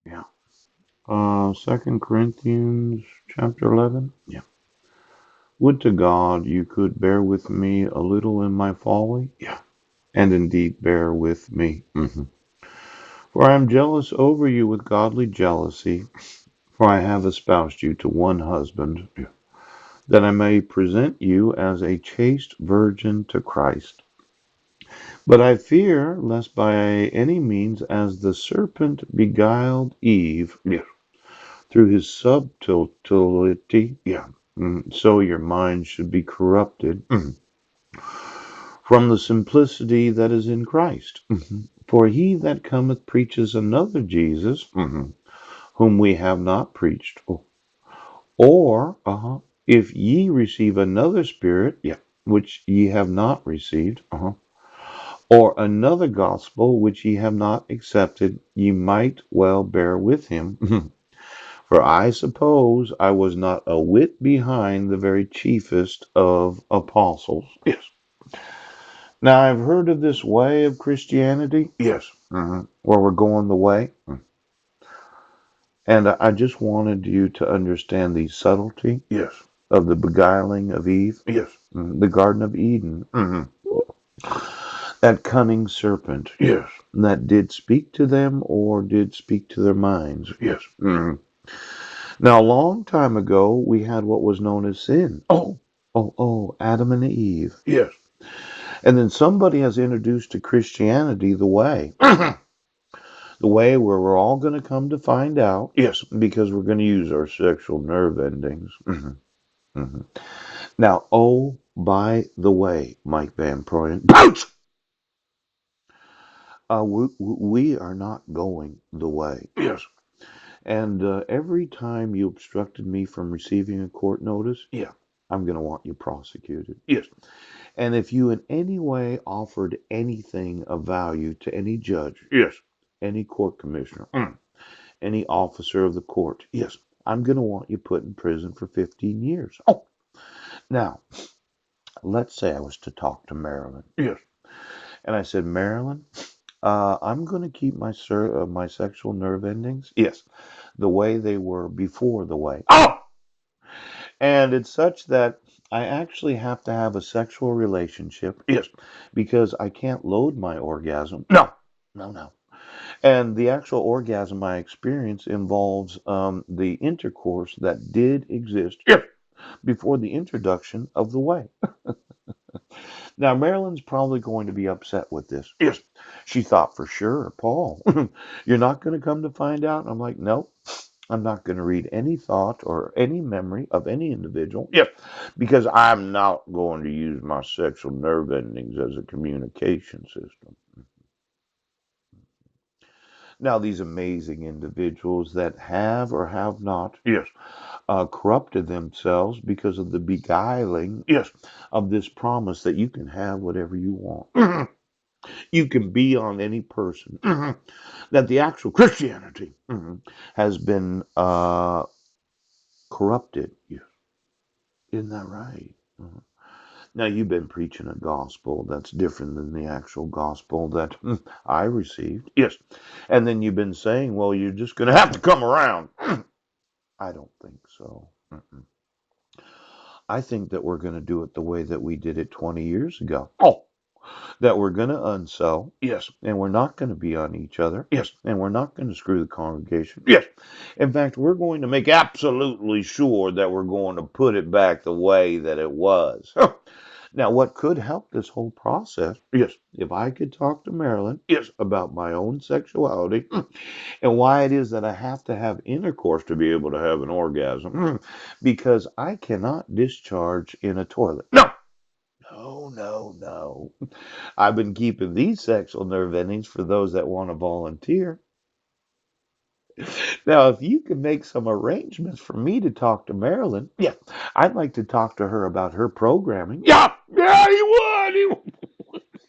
Yeah. 2 Corinthians chapter 11. Yeah. Would to God you could bear with me a little in my folly. Yeah. And indeed bear with me. For I am jealous over you with godly jealousy, for I have espoused you to one husband, yeah, that I may present you as a chaste virgin to Christ. But I fear lest by any means, as the serpent beguiled Eve, yeah, through his subtlety, yeah, so your mind should be corrupted from the simplicity that is in Christ. For he that cometh preaches another Jesus, whom we have not preached. Or, if ye receive another spirit, yeah, which ye have not received, or another gospel which ye have not accepted, ye might well bear with him. For I suppose I was not a whit behind the very chiefest of apostles. Yes. Now I've heard of this way of Christianity. Yes. Where we're going the way. And I just wanted you to understand the subtlety. Yes. Of the beguiling of Eve. Yes. The Garden of Eden. That cunning serpent. Yes. That did speak to them or did speak to their minds. Yes. Now, a long time ago, we had what was known as sin. Adam and Eve. Yes. And then somebody has introduced to Christianity the way. The way where we're all going to come to find out. Yes. Because we're going to use our sexual nerve endings. Now, oh, by the way, Mike Van Proyen, we are not going the way. Yes. And every time you obstructed me from receiving a court notice, yeah, I'm going to want you prosecuted. Yes. And if you in any way offered anything of value to any judge, yes, any court commissioner, any officer of the court, yes, I'm going to want you put in prison for 15 years. Now, let's say I was to talk to Marilyn. Yes. And I said, Marilyn, I'm going to keep my sexual nerve endings, yes, the way they were before the way. And it's such that I actually have to have a sexual relationship. Yes. Because I can't load my orgasm. No. No, no. And the actual orgasm I experience involves the intercourse that did exist, yes, before the introduction of the way. Now, Marilyn's probably going to be upset with this. Yes. She thought for sure, Paul, you're not going to come to find out. I'm like, no, I'm not going to read any thought or any memory of any individual. Yes, because I'm not going to use my sexual nerve endings as a communication system. Now, these amazing individuals that have or have not, yes, corrupted themselves because of the beguiling, yes, of this promise that you can have whatever you want. You can be on any person. That the actual Christianity has been corrupted. Yes. Isn't that right? Now, you've been preaching a gospel that's different than the actual gospel that I received. Yes. And then you've been saying, well, you're just going to have to come around. I don't think so. I think that we're going to do it the way that we did it 20 years ago. That we're going to unsell. Yes. And we're not going to be on each other. Yes. And we're not going to screw the congregation. Yes. In fact, we're going to make absolutely sure that we're going to put it back the way that it was. Now, what could help this whole process, yes, if I could talk to Marilyn, yes, about my own sexuality and why it is that I have to have intercourse to be able to have an orgasm, because I cannot discharge in a toilet. No, no, no, no. I've been keeping these sexual nerve endings for those that want to volunteer. Now, if you can make some arrangements for me to talk to Marilyn, yeah, I'd like to talk to her about her programming. Yeah, yeah, he would.